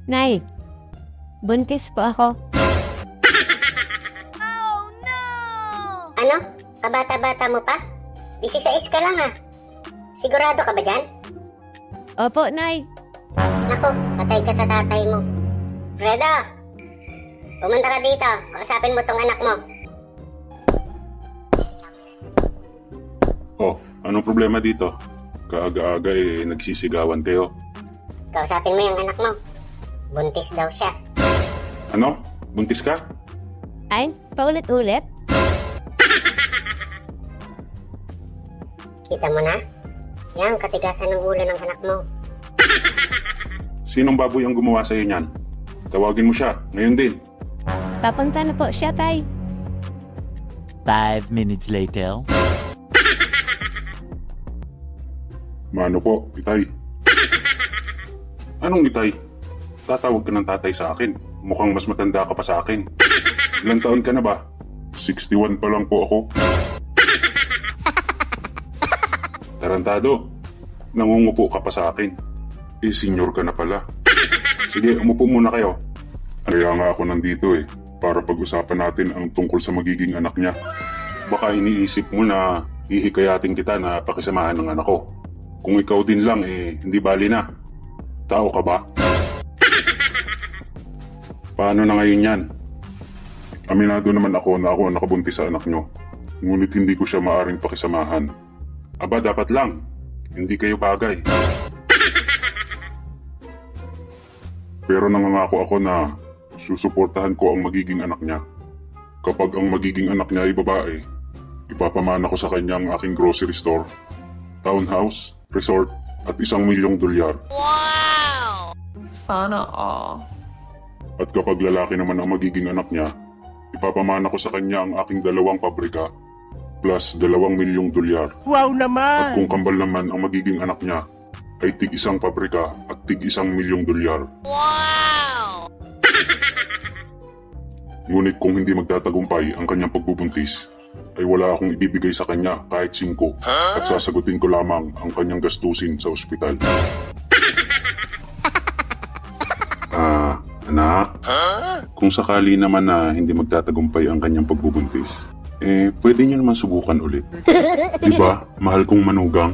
Nay, buntis po ako. Ano? Kabata-bata mo pa? 16 ka lang Sigurado ka ba dyan? Opo, Nay. Naku, patay ka sa tatay mo. Fredo! Pumunta ka dito. Kausapin mo tong anak mo. Oh, anong problema dito? Kaaga-aga nagsisigawan kayo. Kausapin mo yung anak mo. Buntis daw siya. Ano? Buntis ka? Ay, paulit-ulit? Kita mo na? Yan, katigasan ng ulo ng anak mo. Sinong baboy ang gumawa sa'yo niyan? Tawagin mo siya, ngayon din. Papunta na po siya, Tay. 5 minutes later. Mano po, Itay? Anong Itay? Tatawag ka ng tatay sa akin. Mukhang mas matanda ka pa sa akin. Ilang taon ka na ba? 61 pa lang po ako. Tarantado, nangungupo ka pa sa akin. Senior ka na pala. Sige, umupo muna kayo. Kaya nga ako nandito para pag-usapan natin ang tungkol sa magiging anak niya. Baka iniisip mo na hihikayatin kita na pakisamahan ng anak ko. Kung ikaw din lang, hindi bali na. Tao ka ba? Paano na ngayon yan? Aminado naman ako na ako ang nakabuntis sa anak nyo. Ngunit hindi ko siya maaring pakisamahan. Aba, dapat lang. Hindi kayo bagay. Pero nangangako ako na susuportahan ko ang magiging anak niya. Kapag ang magiging anak niya ay babae, ipapamana ko sa kanya ang aking grocery store, townhouse, resort, at $1,000,000. Wow! Sana all. At kapag lalaki naman ang magiging anak niya, ipapamana ko sa kanya ang aking 2 pabrika, plus $2,000,000. Wow At naman! kung kambal naman ang magiging anak niya, ay tig-1 pabrika at tig $1,000,000. Wow! Ngunit kung hindi magtatagumpay ang kanyang pagbubuntis, ay wala akong ibibigay sa kanya kahit 5 at sasagutin ko lamang ang kanyang gastusin sa ospital. Anak, kung sakali naman na hindi magtatagumpay ang kanyang pagbubuntis, pwede niyo naman subukan ulit. Diba, mahal kong manugang?